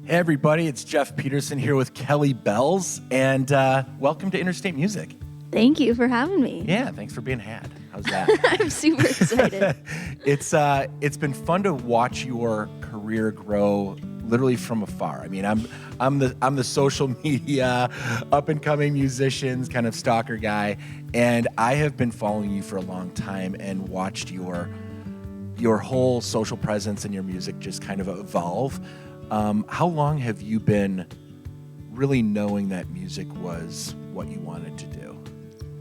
Hey everybody, it's Jeff Peterson here with Kelly Bells, and welcome to Interstate Music. Thank you for having me. Yeah, thanks for being had. How's that? I'm super excited. It's been fun to watch your career grow literally from afar. I mean, I'm the social media up and coming musicians kind of stalker guy, and I have been following you for a long time and watched your whole social presence and your music just kind of evolve. How long have you been really knowing that music was what you wanted to do?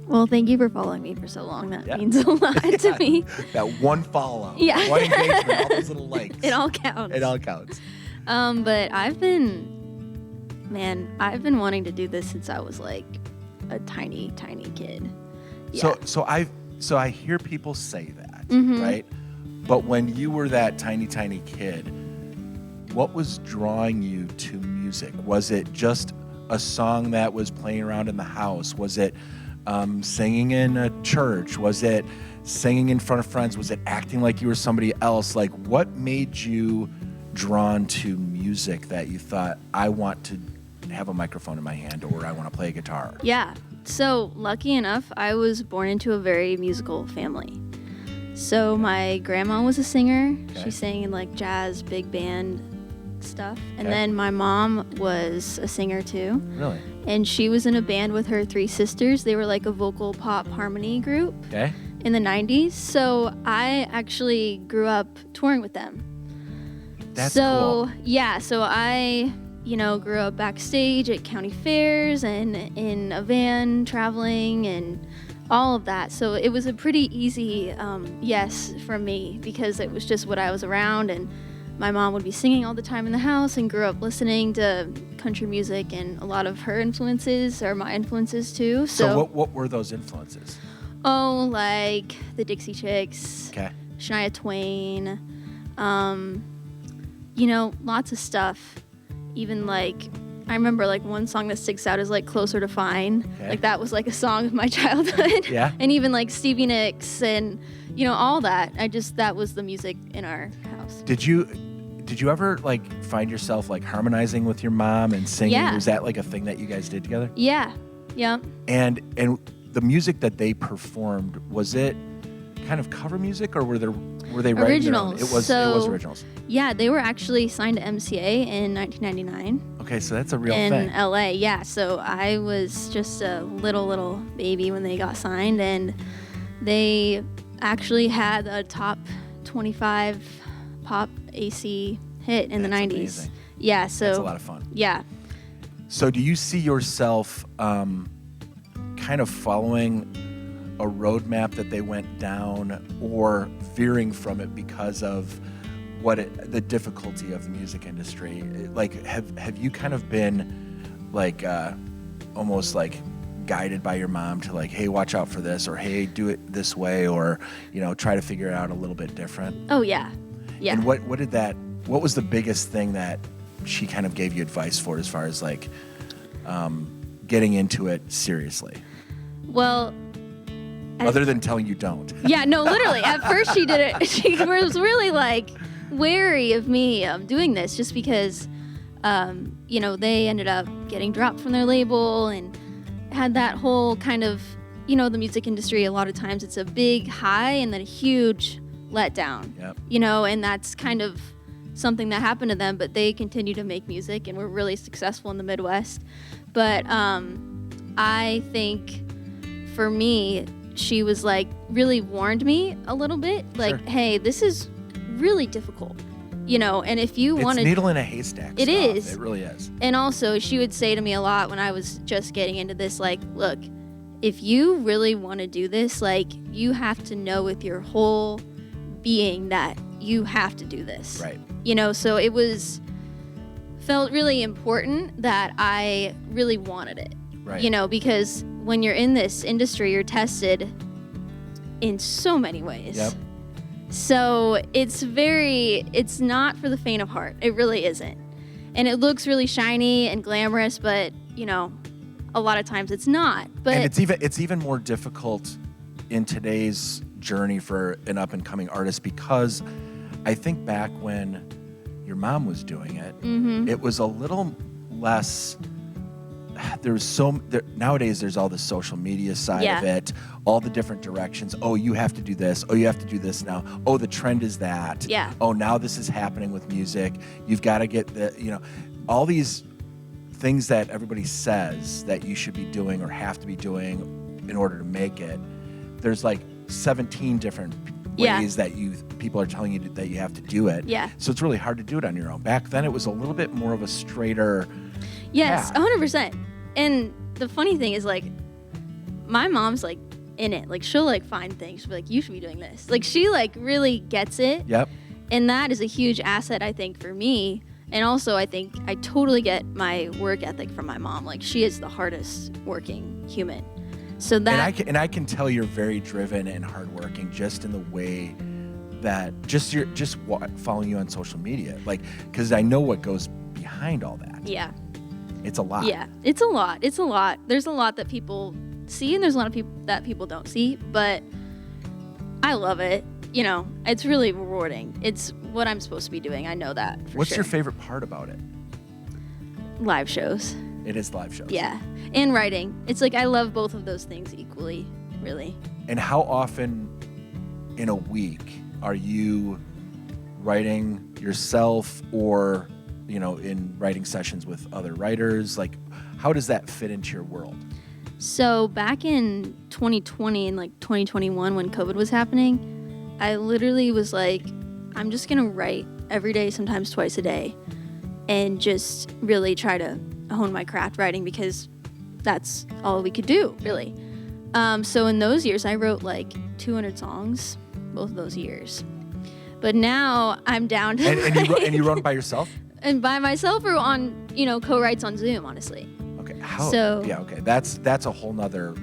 Well, thank you for following me for so long. That means a lot to me. That one follow, one engagement, all those little likes. It all counts. It all counts. But I've been wanting to do this since I was like a tiny kid. Yeah. So I hear people say that, right? But when you were that tiny kid, what was drawing you to music? Was it just a song that was playing around in the house? Was it singing in a church? Was it singing in front of friends? Was it acting like you were somebody else? Like, what made you drawn to music that you thought, I want to have a microphone in my hand, or I want to play a guitar? Yeah. So lucky enough, I was born into a very musical family. So my grandma was a singer. Okay. She sang in like jazz, big band stuff. And then my mom was a singer too. Really? And she was in a band with her three sisters. They were like a vocal pop harmony group in the 90s. So I actually grew up touring with them. That's cool. Yeah, so I, grew up backstage at county fairs and in a van traveling and all of that. So it was a pretty easy yes from me, because it was just what I was around, and my mom would be singing all the time in the house and grew up listening to country music, and a lot of her influences are my influences too. So what were those influences? Oh, like the Dixie Chicks, Shania Twain, lots of stuff. Even like, I remember like one song that sticks out is like Closer to Fine. Like that was like a song of my childhood. Yeah. And even like Stevie Nicks and, all that. that was the music in our house. Did you ever like find yourself like harmonizing with your mom and singing? Yeah. Was that like a thing that you guys did together? Yeah. Yeah. And the music that they performed, was it kind of cover music, or were they writing originals? It was originals. Yeah, they were actually signed to MCA in 1999. Okay, so that's a real thing. In LA, yeah. So I was just a little baby when they got signed, and they actually had a top 25 pop AC hit in the 90s. Amazing. Yeah, so that's a lot of fun. Yeah. So do you see yourself kind of following a roadmap that they went down, or veering from it because of the difficulty of the music industry? Like, have you kind of been like almost like guided by your mom to like, hey, watch out for this, or hey, do it this way, or try to figure it out a little bit different? Oh yeah. And what was the biggest thing that she kind of gave you advice for, as far as like getting into it seriously? Well, other than telling you don't. Yeah, no, literally. At first she did it. She was really like wary of me doing this, just because, they ended up getting dropped from their label and had that whole kind of, the music industry, a lot of times it's a big high and then a huge letdown. Yep. And that's kind of something that happened to them, but they continue to make music and were really successful in the Midwest. But I think for me, she was like really warned me a little bit, like, hey, this is really difficult, and if you want to, it's needle in a haystack. It is. It really is. And also she would say to me a lot when I was just getting into this, like, look, if you really want to do this, like, you have to know with your whole being that you have to do this. Right. So it felt really important that I really wanted it. Right. Because when you're in this industry, you're tested in so many ways. Yep. So it's not for the faint of heart. It really isn't. And it looks really shiny and glamorous, but, a lot of times it's not. But and it's even more difficult in today's journey for an up and coming artist, because I think back when your mom was doing it, Mm-hmm. it was a little less. Nowadays there's all the social media side of it, all the different directions. Oh, you have to do this. Oh, you have to do this now. Oh, the trend is that. Yeah. Oh, now this is happening with music. You've got to get all these things that everybody says that you should be doing or have to be doing in order to make it. There's like 17 different ways that people are telling you that you have to do it. Yeah. So it's really hard to do it on your own. Back then it was a little bit more of a straighter. Yes, path. 100%. And the funny thing is, like, my mom's like in it. Like, she'll like find things. She'll be like, you should be doing this. Like, she like really gets it. Yep. And that is a huge asset, I think, for me. And also, I think I totally get my work ethic from my mom. Like, she is the hardest working human. So that and I can tell you're very driven and hardworking just in the way that just following you on social media, like, because I know what goes behind all that. Yeah. It's a lot. Yeah, it's a lot. It's a lot. There's a lot that people see, and there's a lot of people that people don't see. But I love it. You know, it's really rewarding. It's what I'm supposed to be doing. I know that. What's sure. your favorite part about it? Live shows. It is live shows. Yeah, and writing. It's like I love both of those things equally, really. And how often in a week are you writing yourself or, in writing sessions with other writers? Like, how does that fit into your world? So back in 2020 and like 2021 when COVID was happening, I literally was like, I'm just going to write every day, sometimes twice a day, and just really try to hone my craft writing because that's all we could do, really. So in those years, I wrote like 200 songs, both of those years. But now I'm down to and you wrote it by yourself? And by myself or on, co-writes on Zoom, honestly. Okay. Okay. That's a whole nother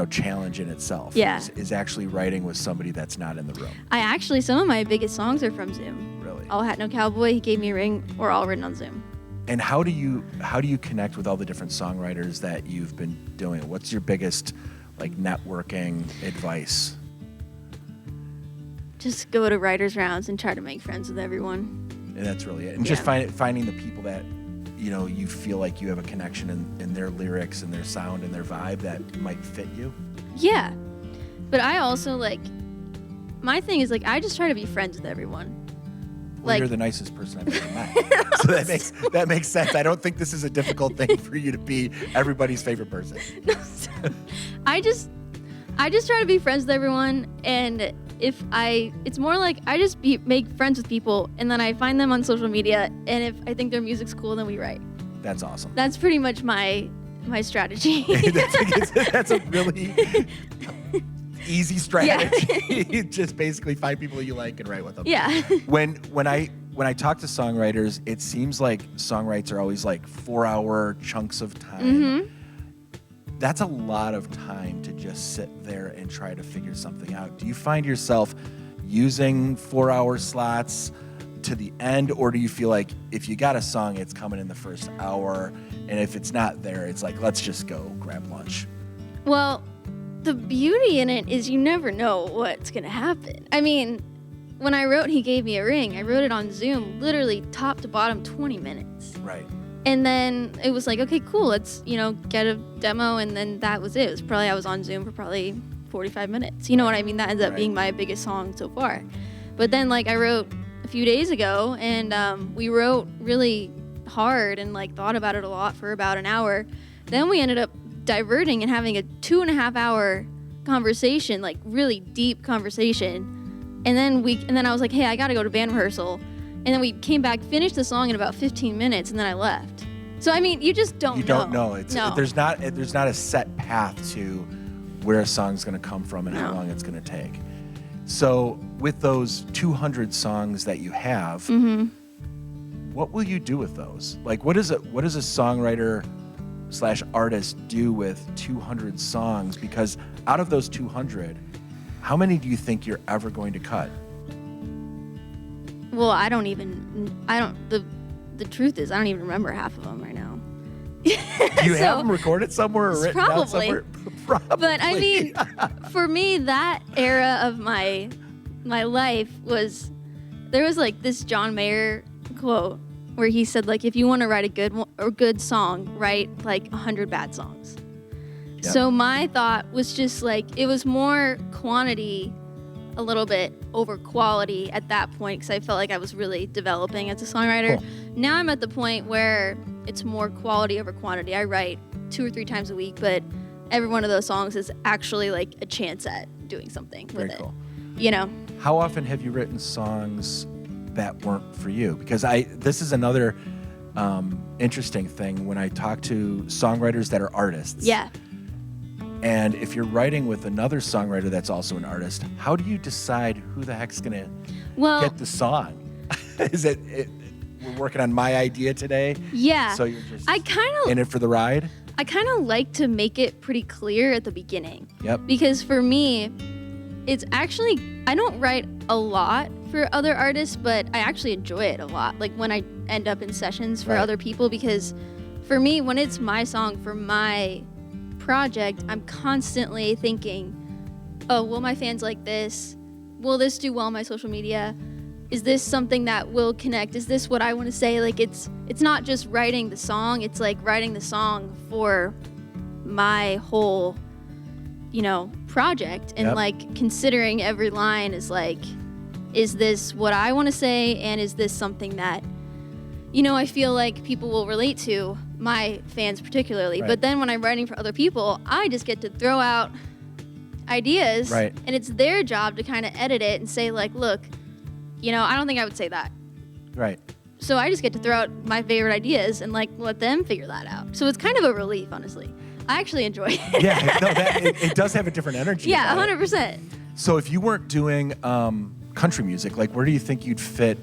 challenge in itself. Yeah. Is actually writing with somebody that's not in the room. Some of my biggest songs are from Zoom. Really? All Hat No Cowboy, He Gave Me a Ring, were all written on Zoom. And how do you connect with all the different songwriters that you've been doing? What's your biggest networking advice? Just go to writers' rounds and try to make friends with everyone. And that's really it. And just finding the people that you feel like you have a connection in their lyrics and their sound and their vibe that might fit you. Yeah. But I also my thing is I just try to be friends with everyone. Well, you're the nicest person I've ever met. So that makes sense. I don't think this is a difficult thing for you to be everybody's favorite person. I just try to be friends with everyone, and it's more like I just make friends with people, and then I find them on social media, and if I think their music's cool, then we write. That's awesome. That's pretty much my strategy. that's a really easy strategy. Yeah. Just basically find people you like and write with them. Yeah. When I talk to songwriters, it seems like songwrites are always 4-hour chunks of time. Mm-hmm. That's a lot of time to just sit there and try to figure something out. Do you find yourself using 4-hour slots to the end, or do you feel like if you got a song, it's coming in the first hour, and if it's not there, it's let's just go grab lunch? Well, the beauty in it is you never know what's going to happen. I mean, when I wrote He Gave Me a Ring, I wrote it on Zoom, literally top to bottom, 20 minutes. Right. And then it was okay, cool, let's, get a demo, and then that was it. I was on Zoom for probably 45 minutes. You know what I mean? That ends up being my biggest song so far. But then, I wrote a few days ago, and we wrote really hard and, thought about it a lot for about an hour. Then we ended up diverting and having a 2.5-hour conversation, really deep conversation. And then I was like, hey, I gotta go to band rehearsal. And then we came back, finished the song in about 15 minutes, and then I left. So I mean, you just don't know. You don't know. No. There's not a set path to where a song's going to come from and how long it's going to take. So with those 200 songs that you have, mm-hmm. what will you do with those? What does a songwriter / artist do with 200 songs? Because out of those 200, how many do you think you're ever going to cut? Well, the truth is I don't even remember half of them right now. You have them recorded somewhere or written down somewhere? Probably. But I mean, for me, that era of my life was there was like this John Mayer quote where he said, like, if you want to write a good song, write like 100 bad songs. Yep. So my thought was just like, it was more quantity a little bit over quality at that point, because I felt like I was really developing as a songwriter. Cool. Now I'm at the point where it's more quality over quantity. I write 2 or 3 times a week, but every one of those songs is actually like a chance at doing something with Very it. Cool. You know? How often have you written songs that weren't for you? Because this is another interesting thing when I talk to songwriters that are artists. Yeah. And if you're writing with another songwriter that's also an artist, how do you decide who the heck's going to get the song? Is it we're working on my idea today? Yeah. So you're just in it for the ride? I kind of like to make it pretty clear at the beginning. Yep. Because for me, it's actually, I don't write a lot for other artists, but I actually enjoy it a lot. Like when I end up in sessions for other people, because for me, when it's my song for my project, I'm constantly thinking, oh, will my fans like this? Will this do well on my social media? Is this something that will connect? Is this what I want to say? Like it's not just writing the song, it's like writing the song for my whole, project, and like considering every line is like, is this what I want to say, and is this something that I feel like people will relate to, my fans particularly. But then when I'm writing for other people, I just get to throw out ideas, and it's their job to kind of edit it and say like, look, I don't think I would say that. Right. So I just get to throw out my favorite ideas and like let them figure that out. So it's kind of a relief, honestly. I actually enjoy it. Yeah, no, it does have a different energy. Yeah, 100%. So if you weren't doing country music, like where do you think you'd fit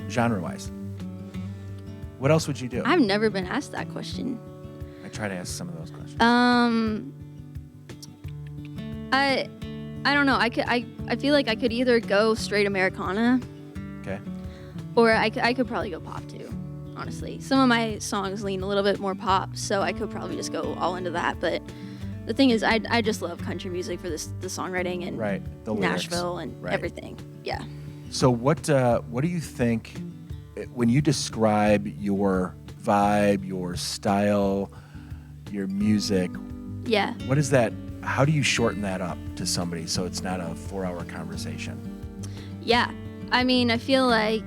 genre-wise? What else would you do? I've never been asked that question. I try to ask some of those questions. I don't know. I feel like I could either go straight Americana. Okay. Or I could probably go pop too, honestly. Some of my songs lean a little bit more pop, so I could probably just go all into that. But the thing is, I just love country music for the songwriting and the Nashville and everything. Yeah. So what do you think when you describe your vibe, your style, your music? Yeah. What is that? How do you shorten that up to somebody so it's not a 4-hour conversation? Yeah. I mean, I feel like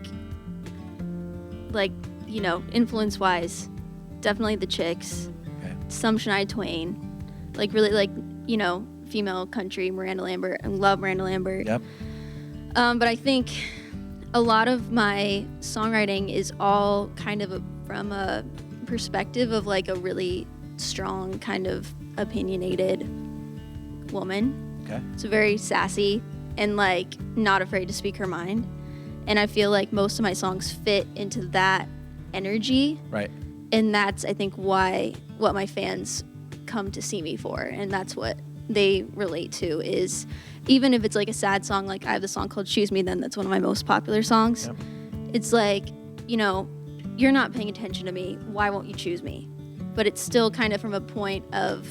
influence-wise, definitely the Chicks, some Shania Twain, like really like, female country, Miranda Lambert. I love Miranda Lambert. Yep. But I think a lot of my songwriting is all kind of from a perspective of like a really strong kind of opinionated woman. Okay. It's very sassy and like not afraid to speak her mind. And I feel like most of my songs fit into that energy. Right. And that's, I think, what my fans come to see me for. And that's what they relate to, is even if it's like a sad song, like I have the song called Choose Me Then, that's one of my most popular songs. Yep. It's like, you're not paying attention to me. Why won't you choose me? But it's still kind of from a point of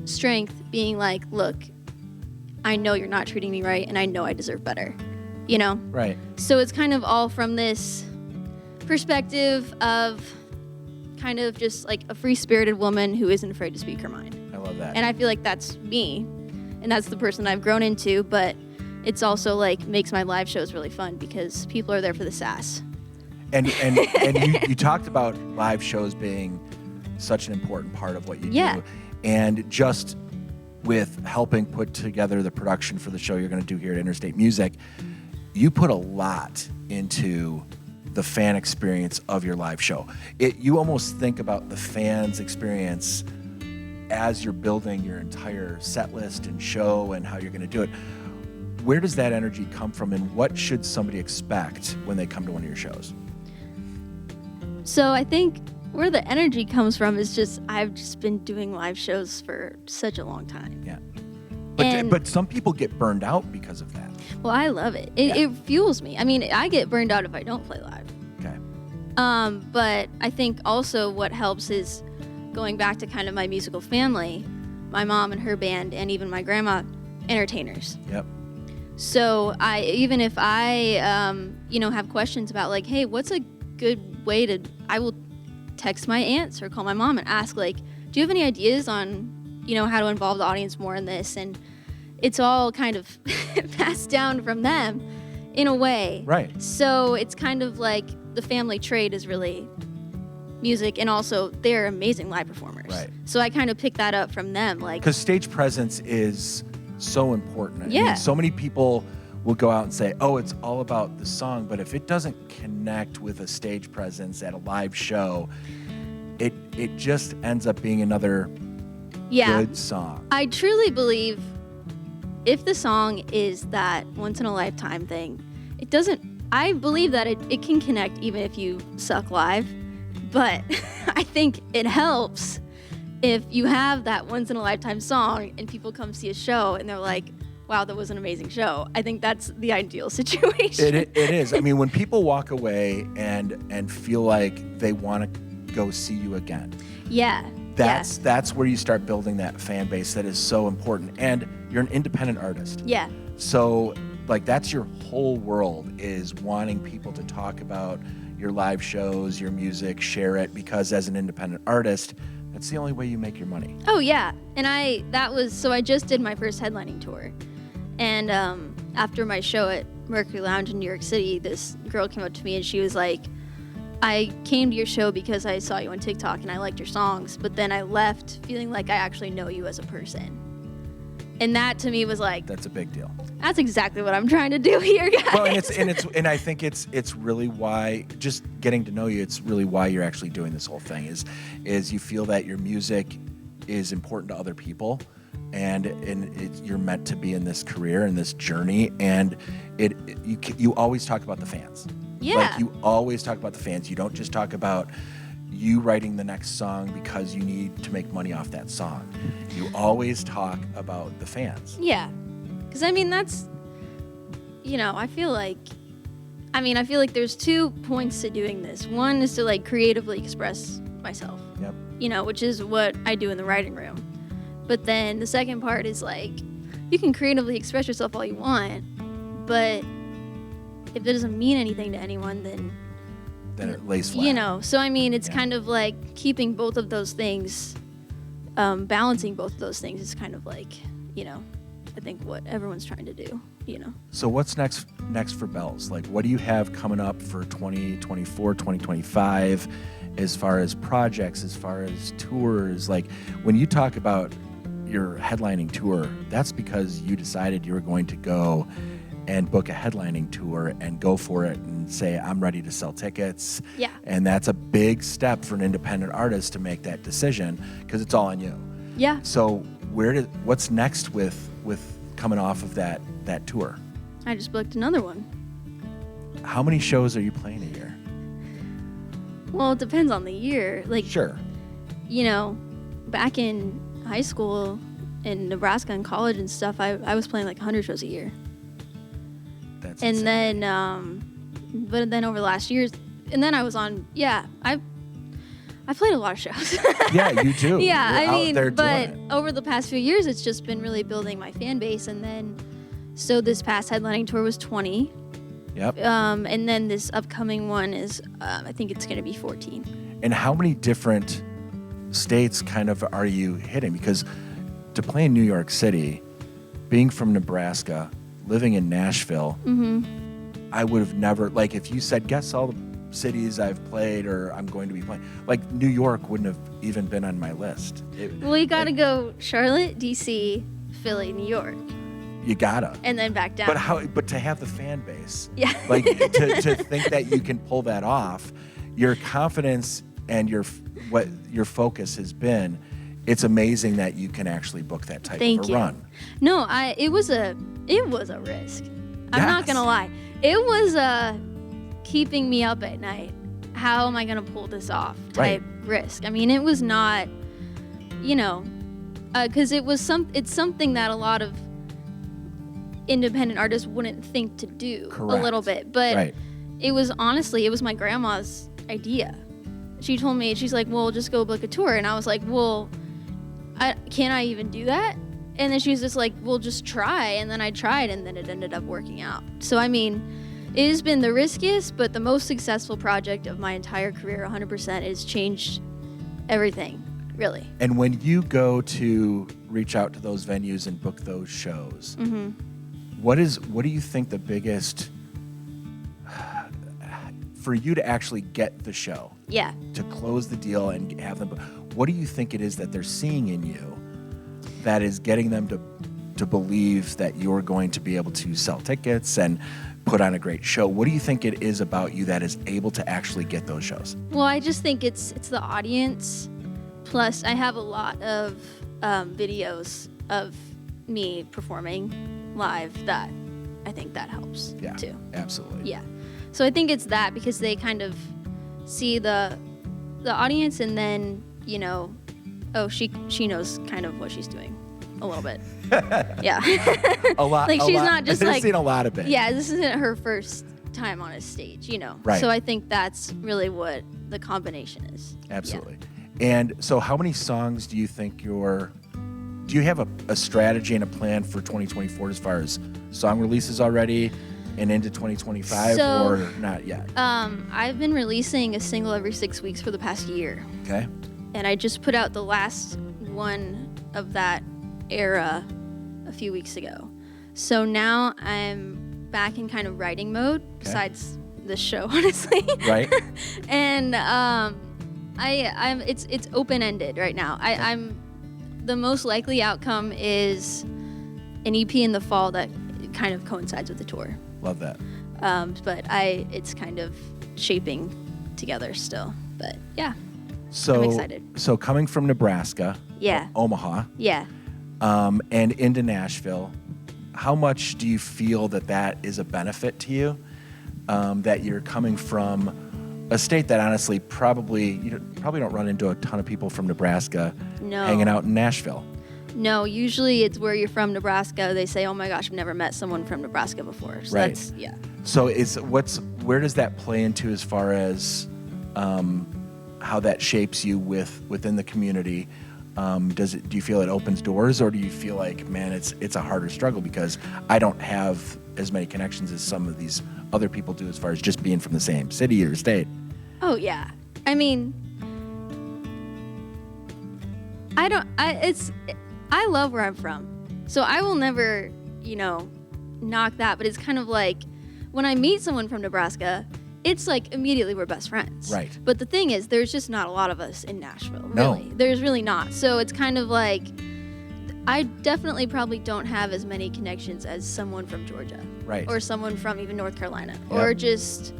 strength, being like, look, I know you're not treating me right, and I know I deserve better. Right. So it's kind of all from this perspective of kind of just like a free-spirited woman who isn't afraid to speak her mind. I love that. And I feel like that's me, and that's the person I've grown into, but it's also like makes my live shows really fun because people are there for the sass. And you talked about live shows being such an important part of what you do. And just with helping put together the production for the show you're going to do here at Interstate Music, you put a lot into the fan experience of your live show. You almost think about the fans' experience as you're building your entire set list and show and how you're going to do it. Where does that energy come from, and what should somebody expect when they come to one of your shows? So I think where the energy comes from is just, I've just been doing live shows for such a long time. Yeah. But some people get burned out because of that. Well, I love it. It fuels me. I mean, I get burned out if I don't play live. Okay. But I think also what helps is going back to kind of my musical family, my mom and her band, and even my grandma, entertainers. Yep. So even if I, have questions about like, hey, what's a good way I will text my aunts or call my mom and ask like, do you have any ideas on, how to involve the audience more in this? And it's all kind of passed down from them in a way. Right. So it's kind of like the family trait is really music, and also they're amazing live performers. Right. So I kind of picked that up from them. Like, because stage presence is so important. Yeah. I mean, so many people will go out and say, oh, it's all about the song, but if it doesn't connect with a stage presence at a live show, it just ends up being another good song. I truly believe if the song is that once in a lifetime thing, I believe that it can connect even if you suck live, but I think it helps if you have that once in a lifetime song and people come see a show and they're like, wow, that was an amazing show. I think that's the ideal situation. It is. I mean, when people walk away and feel like they want to go see you again. Yeah. That's where you start building that fan base that is so important. And you're an independent artist. Yeah. So like that's your whole world, is wanting people to talk about your live shows, your music, share it, because as an independent artist, that's the only way you make your money. Oh yeah. And I just did my first headlining tour. And after my show at Mercury Lounge in New York City, this girl came up to me and she was like, I came to your show because I saw you on TikTok and I liked your songs, but then I left feeling like I actually know you as a person. And that to me was like, that's a big deal. That's exactly what I'm trying to do here, guys. Well, and I think it's really why, just getting to know you, it's really why you're actually doing this whole thing is you feel that your music is important to other people, and you're meant to be in this career and this journey, and you always talk about the fans. Yeah. Like you always talk about the fans. You don't just talk about you writing the next song because you need to make money off that song. You always talk about the fans. Yeah. Because, I mean, that's, I feel like there's 2 points to doing this. One is to, like, creatively express myself. Yep. Which is what I do in the writing room. But then the second part is, like, you can creatively express yourself all you want, but if it doesn't mean anything to anyone, then it lays flat. So, I mean, it's kind of like keeping both of those things, balancing both of those things is kind of like, I think what everyone's trying to do, So what's next for Bells? Like, what do you have coming up for 2024, 2025, as far as projects, as far as tours? Like, when you talk about your headlining tour, that's because you decided you were going to go and book a headlining tour and go for it and say, I'm ready to sell tickets. Yeah. And that's a big step for an independent artist to make that decision, because it's all on you. Yeah. So what's next with coming off of that tour? I just booked another one. How many shows are you playing a year? Well, it depends on the year. Like, sure. Back in high school in Nebraska and college and stuff, I was playing like 100 shows a year. That's and insane. But then over the last years, and then I was on, I played a lot of shows. Yeah, you do. Yeah, You're out there but doing it. over the past few years, it's just been really building my fan base. And then, so this past headlining tour was 20. Yep. And then this upcoming one is, I think it's going to be 14. And how many different states kind of are you hitting? Because to play in New York City, being from Nebraska, living in Nashville, I would have never, like, if you said, guess all the cities I've played or I'm going to be playing, like, New York wouldn't have even been on my list. Well, you got to go Charlotte, D.C., Philly, New York. You gotta. And then back down. But to have the fan base, yeah, like to think that you can pull that off, your confidence and what your focus has been, it's amazing that you can actually book that type of a run. No, it was a risk. I'm not gonna lie. It was keeping me up at night. How am I gonna pull this off? Type risk. I mean, it was not, because it's something that a lot of independent artists wouldn't think to do. Correct. A little bit, but it was my grandma's idea. She told me, she's like, well, just go book a tour. And I was like, well, can I even do that? And then she was just like, well, just try. And then I tried, and then it ended up working out. So, I mean, it has been the riskiest, but the most successful project of my entire career, 100%. It's changed everything, really. And when you go to reach out to those venues and book those shows, what do you think the biggest, for you to actually get the show, to close the deal and have them, what do you think it is that they're seeing in you that is getting them to believe that you're going to be able to sell tickets and put on a great show? What do you think it is about you that is able to actually get those shows? Well, I just think it's the audience. Plus, I have a lot of videos of me performing live that I think that helps too. Absolutely. Yeah. So I think it's that, because they kind of see the audience, and then, you know, oh, she knows kind of what she's doing a little bit. Yeah. A lot. Like, she's not just They've like, seen a lot of it. Yeah, this isn't her first time on a stage, you know. Right. So I think that's really what the combination is. Absolutely. And so how many songs do you think do you have a strategy and a plan for 2024 as far as song releases already and into 2025, or not yet? I've been releasing a single every 6 weeks for the past year. Okay. And I just put out the last one of that era a few weeks ago. So now I'm back in kind of writing mode, besides this show, honestly. Right. And it's open-ended right now. I'm the most likely outcome is an EP in the fall that kind of coincides with the tour. Love that. But it's kind of shaping together still. But yeah. So I'm excited. So coming from Nebraska, Omaha, and into Nashville, how much do you feel that is a benefit to you? That you're coming from a state that honestly you probably don't run into a ton of people from Nebraska hanging out in Nashville. No, usually it's where you're from, Nebraska. They say, "Oh my gosh, I've never met someone from Nebraska before." So right. That's, So where does that play into as far as how that shapes you within the community? Do you feel it opens doors, or do you feel like, man, it's a harder struggle because I don't have as many connections as some of these other people do as far as just being from the same city or state? Oh yeah. I mean, I love where I'm from. So I will never, knock that, but it's kind of like when I meet someone from Nebraska, it's like immediately we're best friends. Right. But the thing is, there's just not a lot of us in Nashville, No. really. There's really not. So it's kind of like, I definitely probably don't have as many connections as someone from Georgia. Right. Or someone from even North Carolina. Yep. Or just,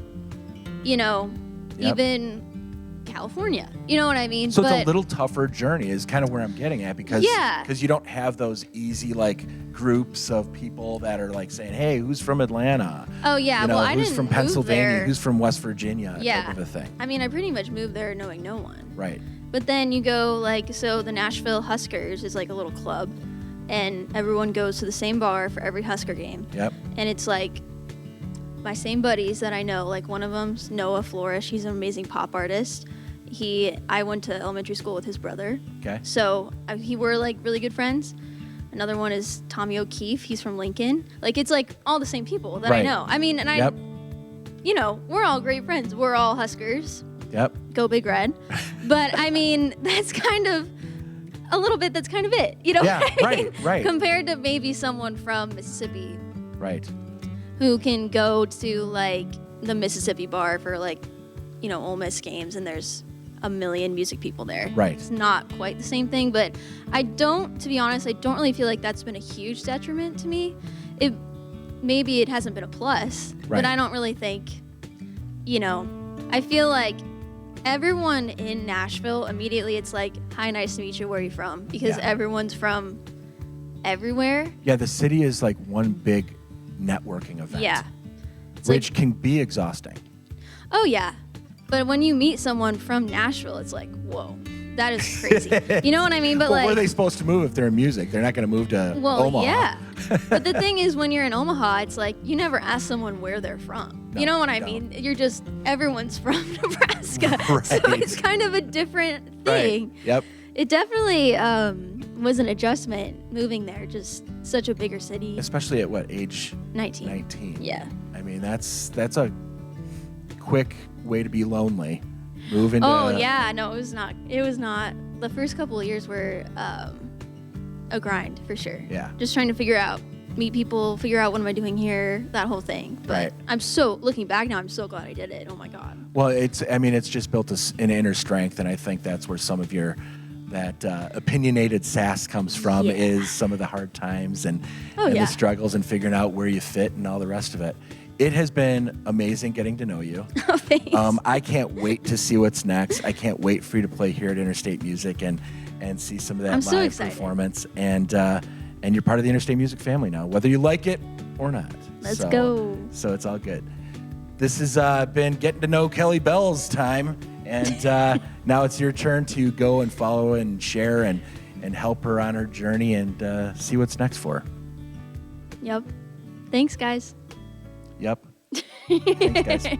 even California. You know what I mean? So it's a little tougher journey is kind of where I'm getting at, because you don't have those easy groups of people that are saying, hey, who's from Atlanta? Oh yeah, well I who's didn't from Pennsylvania, move there. Who's from West Virginia, type of a thing. I mean, I pretty much moved there knowing no one. Right. But then you go so the Nashville Huskers is like a little club, and everyone goes to the same bar for every Husker game. Yep. And it's my same buddies that I know, one of them's Noah Flourish. He's an amazing pop artist. I went to elementary school with his brother. Okay. So we're really good friends. Another one is Tommy O'Keefe. He's from Lincoln. It's all the same people that I know. I mean, and we're all great friends. We're all Huskers. Yep. Go Big Red. But I mean, that's kind of a little bit. That's kind of it. You know. Yeah. What I mean? Right. Compared to maybe someone from Mississippi. Right. Who can go to the Mississippi bar for Ole Miss games, and there's a million music people there. Right. It's not quite the same thing, but to be honest, I don't really feel like that's been a huge detriment to me. Maybe it hasn't been a plus, right. But I don't really think, I feel like everyone in Nashville, immediately it's hi, nice to meet you, where are you from? Because everyone's from everywhere. Yeah, the city is one big networking event. Yeah. Which can be exhausting. Oh, yeah. But when you meet someone from Nashville, it's whoa, that is crazy. You know what I mean? But where are they supposed to move if they're in music? They're not going to move to Omaha. Yeah. But the thing is, when you're in Omaha, it's you never ask someone where they're from. No, you know what I mean? You're just, everyone's from Nebraska. Right. So it's kind of a different thing. Right. Yep. It definitely, was an adjustment moving there, just such a bigger city. Especially at what age? 19. 19. Yeah. I mean, that's a quick way to be lonely. Move into. Oh yeah, no, it was not. It was not. The first couple of years were a grind for sure. Yeah. Just trying to meet people, figure out what am I doing here, that whole thing. But Right. looking back now, I'm so glad I did it. Oh my God. Well, it's just built an inner strength, and I think that's where some of that opinionated sass comes from, Yeah. is some of the hard times and Yeah. the struggles and figuring out where you fit and all the rest of it. It has been amazing getting to know you. Thanks. I can't wait to see what's next. I can't wait for you to play here at Interstate Music and see some of that I'm live so excited. performance. And you're part of the Interstate Music family now, whether you like it or not. Let's go. So it's all good. This has been Getting to Know Kelly Bell's time. And now it's your turn to go and follow and share and help her on her journey and see what's next for her. Yep. Thanks, guys. Yep. Thanks, guys.